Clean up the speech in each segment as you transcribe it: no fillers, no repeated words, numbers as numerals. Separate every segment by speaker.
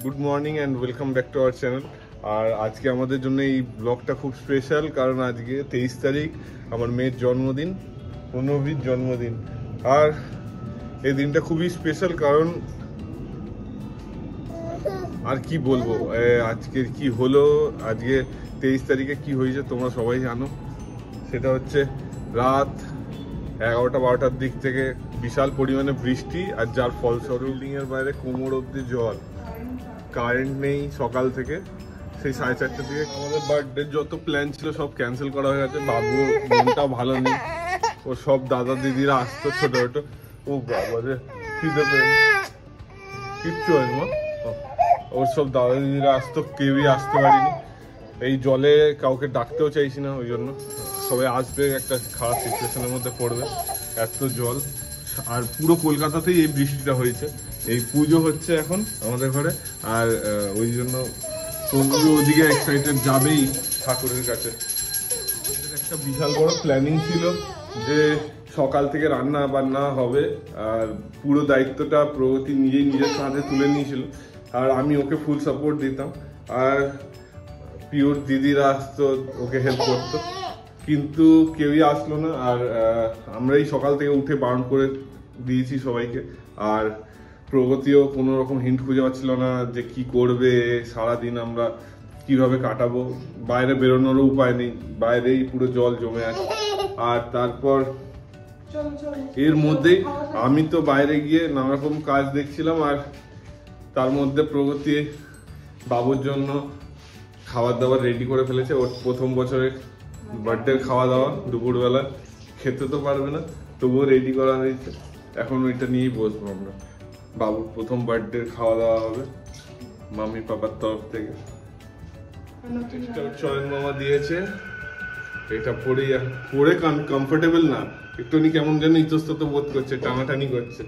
Speaker 1: Good morning and welcome back to our channel. আর আজকে আমাদের জন্য এই ব্লগটা খুব স্পেশাল, কারণ আজকে 23 তারিখ আমার মেয়ের জন্মদিন, প্রণবীর জন্মদিন। আর এই দিনটা খুবই স্পেশাল, কারণ আর কি বলবো, আজকের কি হলো, আজকে 23 তারিখে কি হয়েছে তোমরা সবাই জানো। সেটা হচ্ছে রাত 11টা-12টার দিক থেকে বিশাল পরিমাণে বৃষ্টি, আর যার ফলস্বরূপ বিল্ডিংয়ের বাইরে কোমর অব্দি জল, কারেন্ট নেই সকাল থেকে। সেই 4:30টার দিকে আমাদের বার্থডে যত প্ল্যান ছিল সব ক্যান্সেল করা হয়ে গেছে। বাবু মনটা ভালো নেই, ও সব দাদা দিদিরা আসতো ছোট ছোট। ও বাবা রে, খিদে পেয়ে কিচ্ছু হয় মা, ওর সব দাদা দিদিরা আসতো, কেউই আসতে পারিনি। এই জলে কাউকে ডাকতেও চাইছি না, ওই জন্য সবাই আসবে, একটা খারাপ সিচুয়েশনের মধ্যে পড়বে, এত জল। আর পুরো কলকাতাতেই এই বৃষ্টিটা হয়েছে। এই পুজো হচ্ছে এখন আমাদের ঘরে, আর ওই জন্য ওদিকে এক্সাইটেড, যাবেই ঠাকুরের কাছে। একটা বিশাল বড় প্ল্যানিং ছিল যে সকাল থেকে রান্না বান্না হবে, আর পুরো দায়িত্বটা প্রগতি নিজেই নিজের কাঁধে তুলে নিয়েছিল, আর আমি ওকে ফুল সাপোর্ট দিতাম। আর পিওর দিদিরা আসতো, ওকে হেল্প করতো, কিন্তু কেউই আসলো না। আর আমরাই সকাল থেকে উঠে বারণ করে দিয়েছি সবাইকে। আর প্রগতিও কোনো রকম হিন্ট খুঁজে পাচ্ছিল না যে কি করবে, সারাদিন আমরা কিভাবে কাটাবো। বাইরে বেরোনোরও উপায় নেই, বাইরেই পুরো জল জমে আছে। আর তারপর এর মধ্যেই আমি তো বাইরে গিয়ে নানা রকম কাজ দেখছিলাম, আর তার মধ্যে প্রগতি বাবুর জন্য খাবার দাবার রেডি করে ফেলেছে। ওর প্রথম বছরের বার্থডে খাওয়া দাওয়া, দুপুরবেলা খেতে তো পারবে না, তবুও রেডি করা হয়েছে। এখন ওইটা নিয়েই বসবো আমরা। বাবুর প্রথম বার্থডে খাওয়া দাওয়া হবে মাম্মি পাপার তরফ থেকে। চয়ন মামা দিয়েছে, এটা পরে কমফোর্টেবল না, একটুখানি কেমন যেন ইতস্তত বোধ করছে, টানাটানি করছে।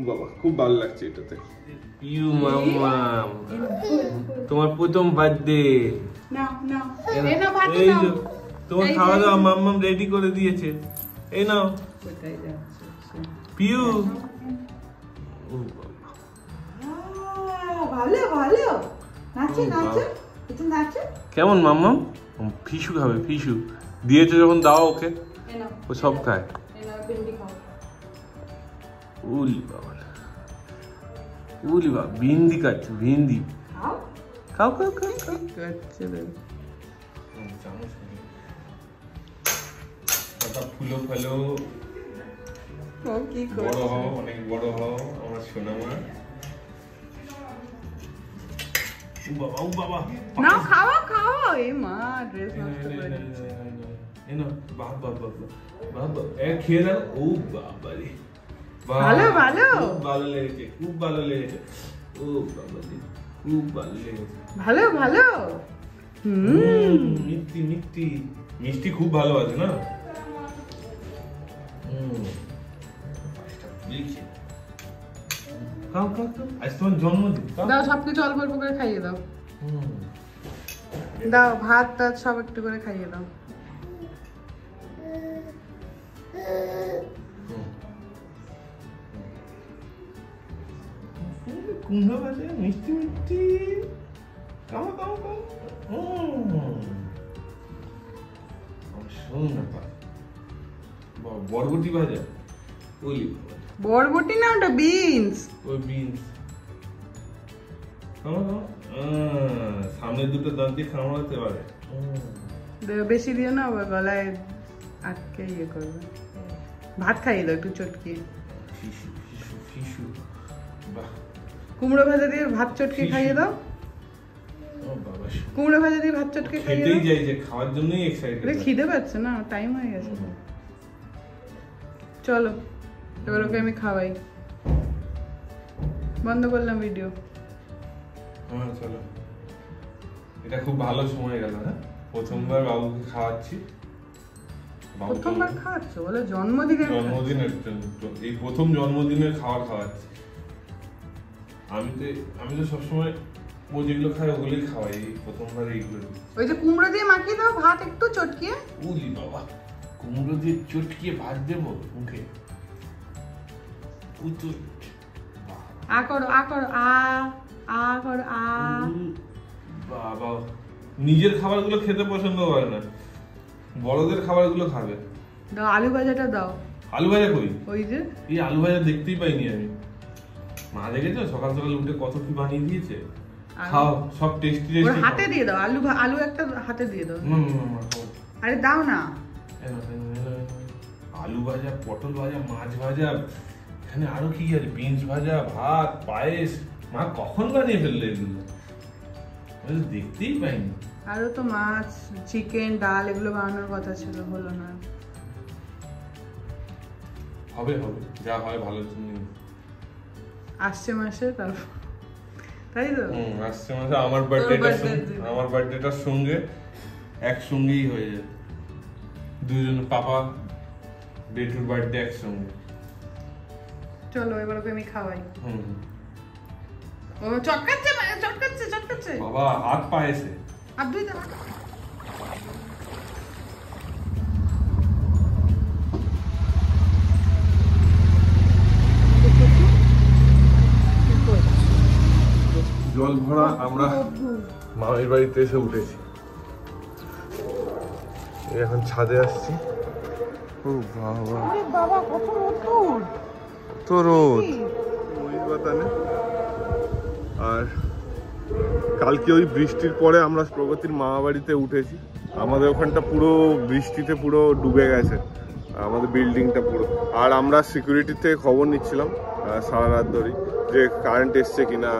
Speaker 1: বাবা খুব ভালো লাগছে এটাতে।
Speaker 2: পিউ মাম্মাম, তোমার প্রথম বার্থডে। এই যে তোমার খাওয়া দাওয়া মাম্মাম রেডি করে দিয়েছে, এই নাও পিউ।
Speaker 3: ভালো ভালো, নাচো নাচো, একটু নাচো।
Speaker 2: কেমন মাম্মাম? ফিশু খাবে, ফিশু দিয়েছে যখন দাও ওকে, ও সব খায়। উলি বাবা, উলি বাবা, ভিন্ডি খাচ্ছে, ভিন্ডি। খাও খাও খাও খাও, খাচ্ছে রে। ফুলো ফেলো, বড় হও, অনেক বড় হও আমার সোনামা। ও বাবা, ও বাবা,
Speaker 3: না খাওয়া খাওয়া, এই মা ড্রেস নষ্ট করে দিচ্ছে।
Speaker 2: এই না, বাহ বাহ বাহ বাহ বাহ, খেয়ে দাও। ও বাবা রে,
Speaker 3: ভালো ভালো,
Speaker 2: খুব ভালো লেগেছে, খুব ভালো লেগেছে। ও বাবা রে, খুব ভালো লেগেছে।
Speaker 3: ভালো ভালো।
Speaker 2: মিষ্টি মিষ্টি মিষ্টি খুব ভালো আছে না। খাও খাও খাও, আজ তোমার জন্মদিন।
Speaker 3: দাও সবকিছু অল্প অল্প করে খাইয়ে দাও। দাও ভাত টাত সব একটু করে খাইয়ে দাও।
Speaker 2: কুমড়ো ভাজা মিষ্টি মিষ্টি, খাও খাও খাও। শোন না, বরবটি ভাজা, ওলি
Speaker 3: বরবটি না, ওটা বিনস।
Speaker 2: ওই বিনস। সামনের দুটো দাঁত দিয়ে খাওয়াতে পারে।
Speaker 3: বেশি দিও না, গলায় আটকে ইয়ে করবে। ভাত খাইয়ে দাও একটু চটকিয়ে।
Speaker 2: ফিশু ফিশু ফিশু, বাহ।
Speaker 3: কুমড়ো ভাজা দিয়ে ভাত চটকে খাইয়ে দাও।
Speaker 2: ও বাবা,
Speaker 3: কুমড়ো ভাজা দিয়ে ভাত চটকে খাইয়ে
Speaker 2: খেতেই
Speaker 3: দাও।
Speaker 2: যাই যে খাওয়ার জন্যই এক্সাইটেড।
Speaker 3: খিদে পাচ্ছে না, টাইম হয়ে গেছে। চলো এবার ওকে আমি খাওয়াই। বন্ধ করলাম ভিডিও।
Speaker 2: হ্যাঁ চলো, এটা খুব ভালো সময় গেল। হ্যাঁ, প্রথমবার বাবুকে খাওয়াচ্ছি।
Speaker 3: প্রথমবার খাওয়াচ্ছ বলে? জন্মদিনের
Speaker 2: এই প্রথম জন্মদিনের খাবার খাওয়াচ্ছি। আমি তো সবসময় ও যেগুলো খায় ওগুলোই খাওয়াই, প্রথমবার এইগুলো।
Speaker 3: ওই যে কুমড়ো দিয়ে মাখিয়ে দাও ভাত একটু চটকিয়ে।
Speaker 2: উলি বাবা, কুমড়ো দিয়ে চটকিয়ে ভাত দেবো মুখে?
Speaker 3: আ করো আ করো, আ আ কর আ।
Speaker 2: বাবা নিজের খাবারগুলো খেতে পছন্দ করে না, বড়দের খাবারগুলো খাবে।
Speaker 3: দাও আলু ভাজাটা দাও।
Speaker 2: আলু ভাজা কই?
Speaker 3: ওই যে
Speaker 2: এই আলু ভাজা দেখতেই পাইনি আমি। মা দেখেছো সকাল সকাল উঠে কত কি বানিয়ে দিয়েছে। খাও সব টেস্টি
Speaker 3: ওর
Speaker 2: টেস্টি।
Speaker 3: হাতে দিয়ে দাও, আলু একটা হাতে দিয়ে দাও। আরে দাও না।
Speaker 2: আলু ভাজা, পটল ভাজা, মাছ ভাজা, এখানে আরো কি আছে, বিনস ভাজা, ভাত, পায়েস। মা কখন বানিয়ে ফেললে এগুলো? আমি তো দেখতেই পাইনি।
Speaker 3: আরো তো মাছ, চিকেন, ডাল এগুলো বানানোর কথা ছিল, হলো না।
Speaker 2: হবে হবে, যা হয় ভালো।
Speaker 3: আসছে মাসে তারপর, তাই তো?
Speaker 2: আসছে মাসে আমার বার্থডেটার সঙ্গে একসঙ্গেই হয়ে যায়। দুজন পাপা বেটুর বার্থডে একসঙ্গে।
Speaker 3: চলো এবার ওকে আমি খাওয়াই। ও চটকাচ্ছে
Speaker 2: বাবা হাত পায়েছে।
Speaker 3: আর দুই দাও।
Speaker 1: জল ভরা আমরা মামির বাড়িতে এসে উঠেছি, এখন ছাদে আসছি। ও বাবা
Speaker 3: বাবা কত রোদ,
Speaker 1: কত রোদ, মহিষ বাতানে। আর কালকে ওই বৃষ্টির পরে আমরা প্রগতির মামা বাড়িতে উঠেছি। আমাদের ওখানটা পুরো বৃষ্টিতে পুরো ডুবে গেছে, আমাদের বিল্ডিংটা পুরো। আর আমরা সিকিউরিটি থেকে খবর নিচ্ছিলাম সারা রাত ধরে যে কারেন্ট এসছে কিনা,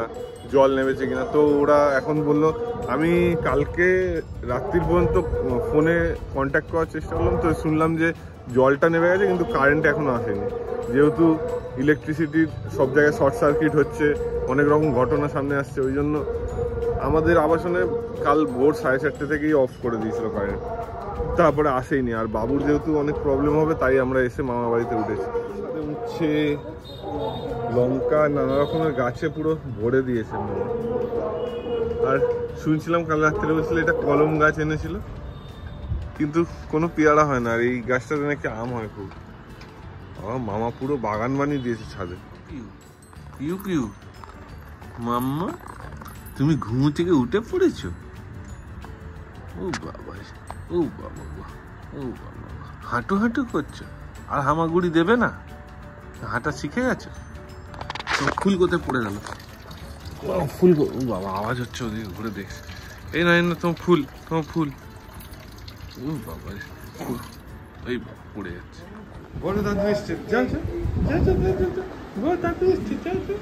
Speaker 1: জল নেমেছে কিনা। তো ওরা এখন বললো, আমি কালকে রাত্রির পর্যন্ত ফোনে কন্ট্যাক্ট করার চেষ্টা করলাম, তো শুনলাম যে জলটা নেমে গেছে কিন্তু কারেন্ট এখনো আসেনি। যেহেতু ইলেকট্রিসিটির সব জায়গায় শর্ট সার্কিট হচ্ছে, অনেক রকম ঘটনা সামনে আসছে, ওই জন্য আমাদের আবাসনে কাল ভোর 4:30 থেকেই অফ করে দিয়েছিল কারেন্ট, তারপরে আসেইনি। আর বাবুর যেহেতু অনেক প্রবলেম হবে তাই আমরা এসে মামা বাড়িতে উঠেছি। উঠছে লঙ্কা, নানা রকমের গাছে পুরো ভরে দিয়েছে মামা। আর শুনছিলাম কাল রাত্রে বলছিল এটা কলম গাছ এনেছিল, কিন্তু কোনো পেয়ারা হয় না। আর এই গাছটাতে নাকি আম হয় খুব। মামা পুরো বাগান বানিয়ে দিয়েছে ছাদে।
Speaker 2: পিউ পিউ মাম্মা, তুমি ঘুম থেকে উঠে পড়েছো? ও বাবা, ও বাবা, ও বাবা, হাঁটু হাঁটু করছো? আর হামাগুড়ি দেবে না? হাঁটা শিখে গেছো? ফুল কোথায় পড়ে গেল? ফুল, ও বাবা আওয়াজ হচ্ছে, ওদিকে ঘুরে দেখছি। এই না তোমার ফুল, তোমার ফুল। ও বাবা, ওই পড়ে যাচ্ছে।
Speaker 1: বড় দাদু এসছে, যাও যাও যাও যাও যাও যাও, বড় দাদু এসছে, যাও যাও,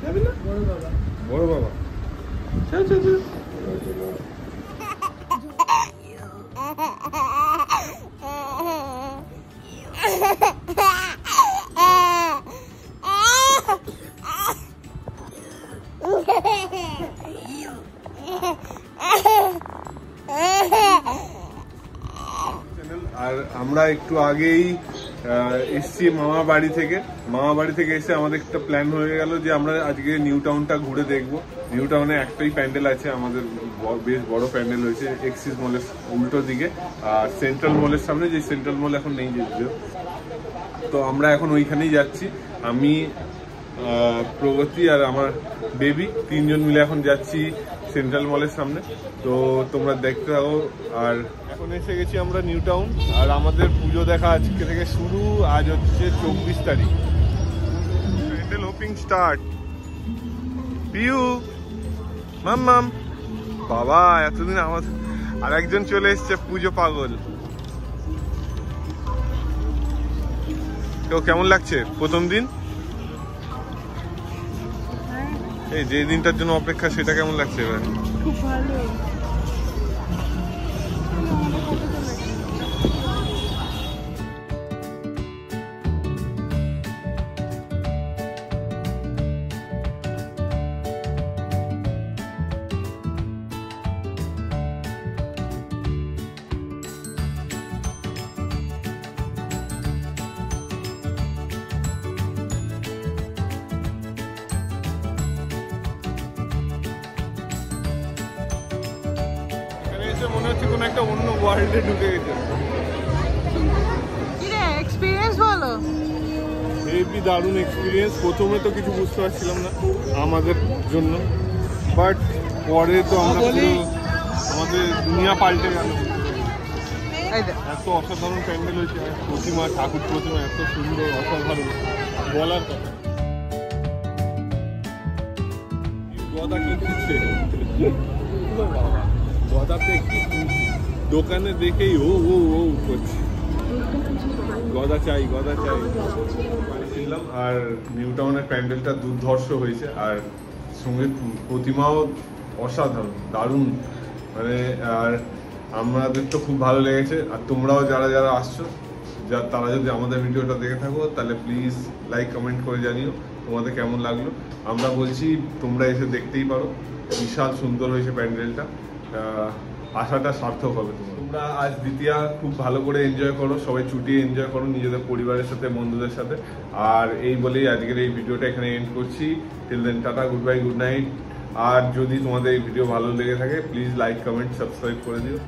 Speaker 1: যাবে না? বড় বাবা যাও যাও যাও। আর আমরা একটু আগেই এসছি মামা বাড়ি থেকে। মামা বাড়ি থেকে এসে আমাদের একটা প্ল্যান হয়ে গেল যে আমরা আজকে নিউ টাউনটা ঘুরে দেখবো। নিউ টাউনে একটাই প্যান্ডেল আছে আমাদের, বেশ বড় প্যান্ডেল হয়েছে এক্সিস মলের উল্টো দিকে, আর সেন্ট্রাল মলের সামনে, যে সেন্ট্রাল মল এখন নেই যদিও। তো আমরা এখন ওইখানেই যাচ্ছি, আমি, প্রগতি আর আমার বেবি, তিনজন মিলে এখন যাচ্ছি সেন্ট্রাল মলের সামনে। তো তোমরা দেখতে থাকো। আর এখন এসে গেছি আমরা নিউ টাউন, আর আমাদের পুজো দেখা আজকে থেকে শুরু। আজ হচ্ছে 24 তারিখ। Pandal opening start. পিউ মাম্মাম, বাবা এতদিন আমাদের আর একজন চলে এসছে, পুজো পাগল। তো কেমন লাগছে প্রথম দিন? এই যে দিনটার জন্য অপেক্ষা, সেটা কেমন লাগছে এবার?
Speaker 3: খুব ভালো।
Speaker 1: মনে হচ্ছে কোনো একটা অন্য ওয়ার্ল্ডে ঢুকে গেছে।
Speaker 3: কি রে এক্সপেরিয়েন্স বলো?
Speaker 1: হেভি দারুণ এক্সপিরিয়েন্স। প্রথমে তো কিছু বুঝতে পারছিলাম না আমাদের জন্য, বাট পরে তো আমরা পুরো আমাদের দুনিয়া পাল্টে গেল। এত অসাধারণ প্যান্ডেল হয়েছে, প্রতিমা, ঠাকুর প্রতিমা এত সুন্দর, অসাধারণ, বলার কথা। গদা কিনছে, গদাতে কি দোকানে দেখেই ও ও ও করছে, গদা চাই গদা চাই। ছিলাম আর নিউ টাউনের প্যান্ডেলটা দুর্ধর্ষ হয়েছে, আর সঙ্গে প্রতিমাও অসাধারণ, দারুণ মানে। আর আমাদের তো খুব ভালো লেগেছে, আর তোমরাও যারা যারা আসছো তারা যদি আমাদের ভিডিওটা দেখে থাকো তাহলে প্লিজ লাইক কমেন্ট করে জানিও তোমাদের কেমন লাগলো। আমরা বলছি তোমরা এসে দেখতেই পারো, বিশাল সুন্দর হয়েছে প্যান্ডেলটা, আশাটা সার্থক হবে। তোমরা আজ দ্বিতীয়া খুব ভালো করে এনজয় করো, সবাই ছুটিয়ে এনজয় করো নিজেদের পরিবারের সাথে, বন্ধুদের সাথে। আর এই বলেই আজকের এই ভিডিওটা এখানে এন্ড করছি। Till then tata, good bye, good night. আর যদি তোমাদের এই ভিডিও ভালো লেগে থাকে প্লিজ লাইক কমেন্ট সাবস্ক্রাইব করে দিও।